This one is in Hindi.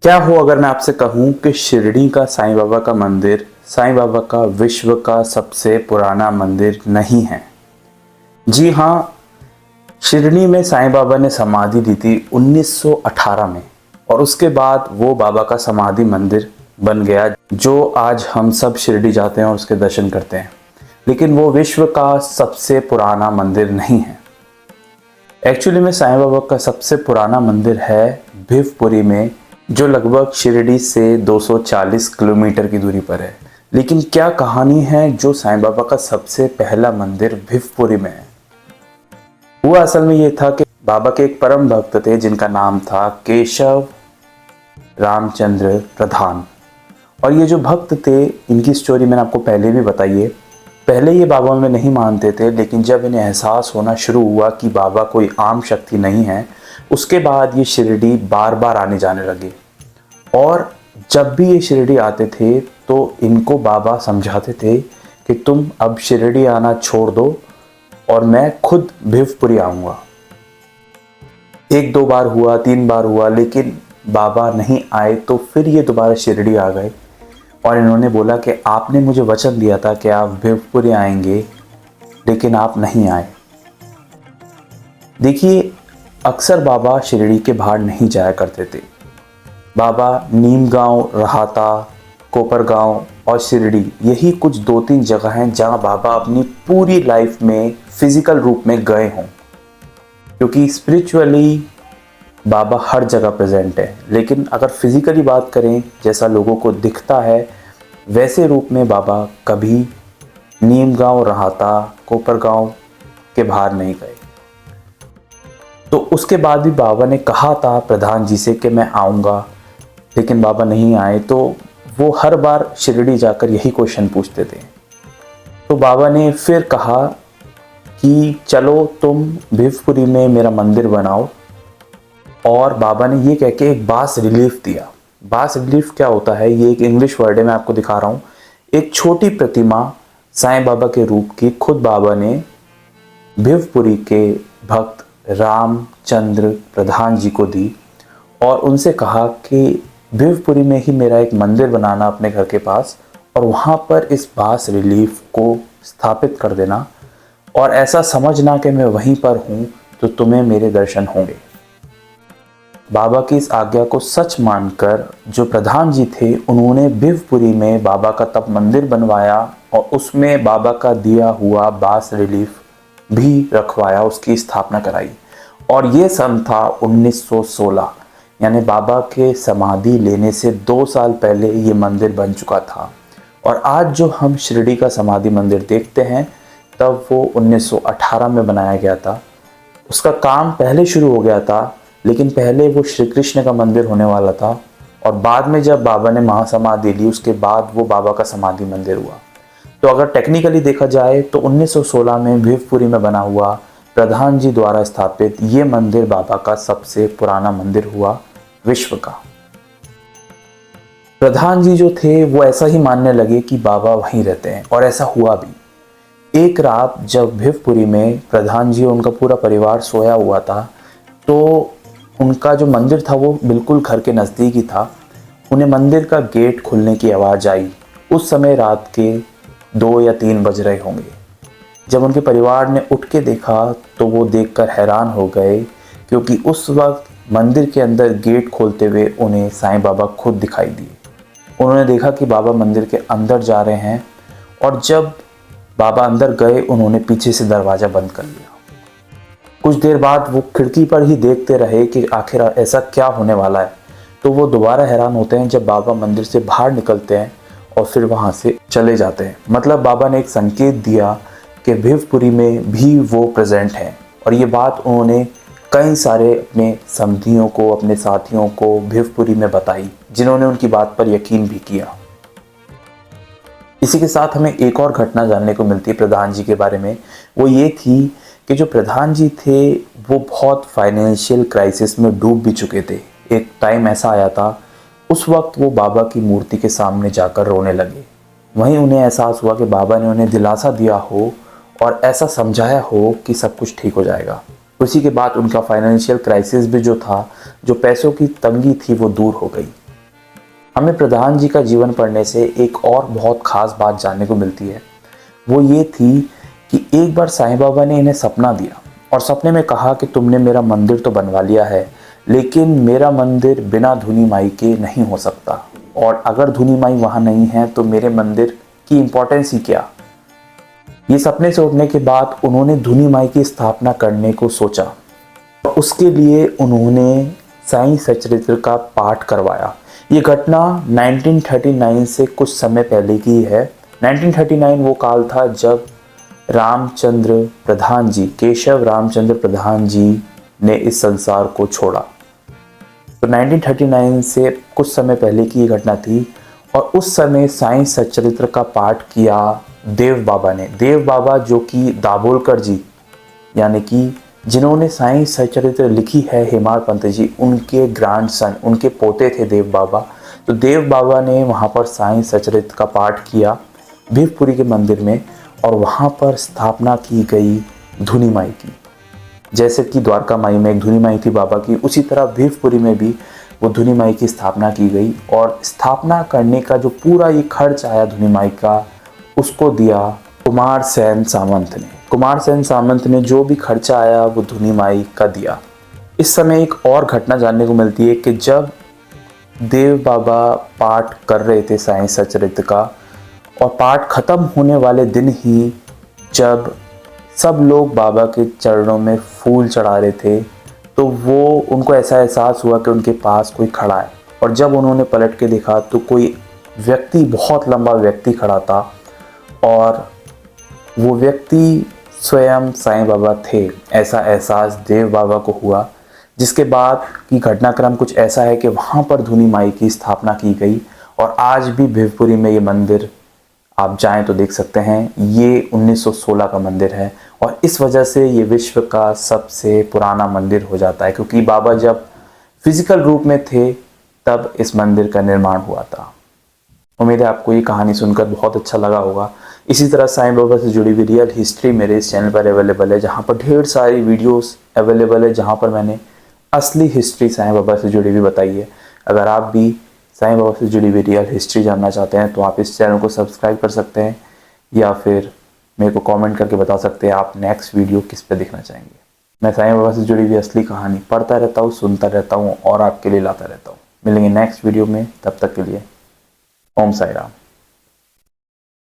क्या हो अगर मैं आपसे कहूं कि शिरडी का साईं बाबा का मंदिर साईं बाबा का विश्व का सबसे पुराना मंदिर नहीं है। जी हाँ, शिरडी में साईं बाबा ने समाधि दी थी 1918 में और उसके बाद वो बाबा का समाधि मंदिर बन गया जो आज हम सब शिरडी जाते हैं और उसके दर्शन करते हैं। लेकिन वो विश्व का सबसे पुराना मंदिर नहीं है। एक्चुअली में साईं बाबा का सबसे पुराना मंदिर है भिवपुरी में, जो लगभग शिरडी से 240 किलोमीटर की दूरी पर है। लेकिन क्या कहानी है जो साईं बाबा का सबसे पहला मंदिर भिवपुरी में है। हुआ असल में ये था कि बाबा के एक परम भक्त थे जिनका नाम था केशव रामचंद्र प्रधान। और ये जो भक्त थे, इनकी स्टोरी मैंने आपको पहले भी बताई है। पहले ये बाबा में नहीं मानते थे, लेकिन जब इन्हें एहसास होना शुरू हुआ कि बाबा कोई आम शक्ति नहीं है, उसके बाद ये शिरडी बार बार आने जाने लगे। और जब भी ये शिरडी आते थे तो इनको बाबा समझाते थे कि तुम अब शिरडी आना छोड़ दो और मैं खुद भिवपुरी आऊँगा। एक दो बार हुआ, 3 बार हुआ, लेकिन बाबा नहीं आए। तो फिर ये दोबारा शिरडी आ गए और इन्होंने बोला कि आपने मुझे वचन दिया था कि आप भिवपुरी आएंगे, लेकिन आप नहीं आए। देखिए, अक्सर बाबा शिरडी के बाहर नहीं जाया करते थे। बाबा नीम गांव, रहाता, कोपरगांव और शिरडी, यही कुछ 2-3 जगह हैं जहां बाबा अपनी पूरी लाइफ में फिजिकल रूप में गए हों, क्योंकि स्पिरिचुअली बाबा हर जगह प्रेजेंट है। लेकिन अगर फिजिकली बात करें, जैसा लोगों को दिखता है, वैसे रूप में बाबा कभी नीम गांव, रहाता, कोपरगांव के बाहर नहीं गए। तो उसके बाद भी बाबा ने कहा था प्रधान जी से कि मैं आऊँगा, लेकिन बाबा नहीं आए। तो वो हर बार शिरडी जाकर यही क्वेश्चन पूछते थे। तो बाबा ने फिर कहा कि चलो तुम भिवपुरी में मेरा मंदिर बनाओ। और बाबा ने ये कह के एक बास रिलीफ दिया। बास रिलीफ क्या होता है, ये एक इंग्लिश वर्ड है, मैं आपको दिखा रहा हूँ। एक छोटी प्रतिमा साईं बाबा के रूप की खुद बाबा ने भिवपुरी के भक्त रामचंद्र प्रधान जी को दी और उनसे कहा कि भिवपुरी में ही मेरा एक मंदिर बनाना अपने घर के पास, और वहाँ पर इस बास रिलीफ को स्थापित कर देना और ऐसा समझना कि मैं वहीं पर हूँ तो तुम्हें मेरे दर्शन होंगे। बाबा की इस आज्ञा को सच मानकर जो प्रधान जी थे, उन्होंने भिवपुरी में बाबा का तब मंदिर बनवाया और उसमें बाबा का दिया हुआ बास रिलीफ भी रखवाया, उसकी स्थापना कराई। और ये सन था 1916, यानी बाबा के समाधि लेने से 2 साल पहले ये मंदिर बन चुका था। और आज जो हम शिरडी का समाधि मंदिर देखते हैं, तब वो 1918 में बनाया गया था। उसका काम पहले शुरू हो गया था, लेकिन पहले वो श्री कृष्ण का मंदिर होने वाला था और बाद में जब बाबा ने महासमाधि ली, उसके बाद वो बाबा का समाधि मंदिर हुआ। तो अगर टेक्निकली देखा जाए तो 1916 में भिवपुरी में बना हुआ प्रधान जी द्वारा स्थापित ये मंदिर बाबा का सबसे पुराना मंदिर हुआ विश्व का। प्रधान जी जो थे वो ऐसा ही मानने लगे कि बाबा वहीं रहते हैं, और ऐसा हुआ भी। एक रात जब भिवपुरी में प्रधान जी और उनका पूरा परिवार सोया हुआ था, तो उनका जो मंदिर था वो बिल्कुल घर के नज़दीक ही था। उन्हें मंदिर का गेट खुलने की आवाज़ आई। उस समय रात के 2 या 3 बज रहे होंगे। जब उनके परिवार ने उठ के देखा तो वो देखकर हैरान हो गए, क्योंकि उस वक्त मंदिर के अंदर गेट खोलते हुए उन्हें साईं बाबा खुद दिखाई दिए। उन्होंने देखा कि बाबा मंदिर के अंदर जा रहे हैं, और जब बाबा अंदर गए उन्होंने पीछे से दरवाज़ा बंद कर लिया। कुछ देर बाद वो खिड़की पर ही देखते रहे कि आखिर ऐसा क्या होने वाला है। तो वो दोबारा हैरान होते हैं जब बाबा मंदिर से बाहर निकलते हैं और फिर वहाँ से चले जाते हैं। मतलब बाबा ने एक संकेत दिया कि भिवपुरी में भी वो प्रेजेंट हैं। और ये बात उन्होंने कई सारे अपने समधियों को, अपने साथियों को भिवपुरी में बताई, जिन्होंने उनकी बात पर यकीन भी किया। इसी के साथ हमें एक और घटना जानने को मिलती है प्रधान जी के बारे में। वो ये थी कि जो प्रधान जी थे वो बहुत फाइनेंशियल क्राइसिस में डूब भी चुके थे। एक टाइम ऐसा आया था, उस वक्त वो बाबा की मूर्ति के सामने जाकर रोने लगे। वहीं उन्हें एहसास हुआ कि बाबा ने उन्हें दिलासा दिया हो और ऐसा समझाया हो कि सब कुछ ठीक हो जाएगा। उसी के बाद उनका फाइनेंशियल क्राइसिस भी जो था, जो पैसों की तंगी थी, वो दूर हो गई। हमें प्रधान जी का जीवन पढ़ने से एक और बहुत खास बात जानने को मिलती है। वो ये थी कि एक बार साईं बाबा ने इन्हें सपना दिया और सपने में कहा कि तुमने मेरा मंदिर तो बनवा लिया है, लेकिन मेरा मंदिर बिना धुनी माई के नहीं हो सकता, और अगर धुनी माई वहाँ नहीं है तो मेरे मंदिर की इम्पोर्टेंस ही क्या। ये सपने से उठने के बाद उन्होंने धुनी माई की स्थापना करने को सोचा और उसके लिए उन्होंने साईं सचरित्र का पाठ करवाया। ये घटना 1939 से कुछ समय पहले की है। 1939 वो काल था जब रामचंद्र प्रधान जी, केशव रामचंद्र प्रधान जी ने इस संसार को छोड़ा। तो 1939 से कुछ समय पहले की ये घटना थी और उस समय साईं सच्चरित्र का पाठ किया देव बाबा ने। देव बाबा जो कि दाभोलकर जी, यानी कि जिन्होंने साईं सच्चरित्र लिखी है, हेमाड पंत जी, उनके ग्रैंडसन, उनके पोते थे देव बाबा। तो देव बाबा ने वहाँ पर साईं सच्चरित्र का पाठ किया भीवपुरी के मंदिर में, और वहाँ पर स्थापना की गई धुनी माई की। जैसे कि द्वारका माई में एक धुनी माई थी बाबा की, उसी तरह भीवपुरी में भी वो धुनी माई की स्थापना की गई। और स्थापना करने का जो पूरा ये खर्च आया धुनी माई का, उसको दिया कुमार सेन सामंत ने। कुमार सेन सामंत ने जो भी खर्चा आया वो धुनी माई का दिया। इस समय एक और घटना जानने को मिलती है कि जब देव बाबा पाठ कर रहे थे साईं सच्चरित्र का, और पाठ खत्म होने वाले दिन ही जब सब लोग बाबा के चरणों में फूल चढ़ा रहे थे, तो वो उनको ऐसा एहसास हुआ कि उनके पास कोई खड़ा है। और जब उन्होंने पलट के देखा तो कोई व्यक्ति, बहुत लंबा व्यक्ति खड़ा था, और वो व्यक्ति स्वयं साईं बाबा थे। ऐसा एहसास देव बाबा को हुआ, जिसके बाद की घटनाक्रम कुछ ऐसा है कि वहाँ पर धुनी माई की स्थापना की गई। और आज भी भीवपुरी में ये मंदिर आप जाएं तो देख सकते हैं। ये 1916 का मंदिर है और इस वजह से ये विश्व का सबसे पुराना मंदिर हो जाता है, क्योंकि बाबा जब फिजिकल रूप में थे तब इस मंदिर का निर्माण हुआ था। उम्मीद है आपको ये कहानी सुनकर बहुत अच्छा लगा होगा। इसी तरह साईं बाबा से जुड़ी हुई रियल हिस्ट्री मेरे इस चैनल पर अवेलेबल है, जहाँ पर ढेर सारी वीडियोस अवेलेबल है, जहाँ पर मैंने असली हिस्ट्री साईं बाबा से जुड़ी हुई बताई है। अगर आप भी साईं बाबा से जुड़ी हुई रियल हिस्ट्री जानना चाहते हैं तो आप इस चैनल को सब्सक्राइब कर सकते हैं, या फिर मेरे को कमेंट करके बता सकते हैं आप नेक्स्ट वीडियो किस पे देखना चाहेंगे। मैं साईं बाबा से जुड़ी हुई असली कहानी पढ़ता रहता हूँ, सुनता रहता हूँ और आपके लिए लाता रहता हूँ। मिलेंगे नेक्स्ट वीडियो में, तब तक के लिए ओम साई राम।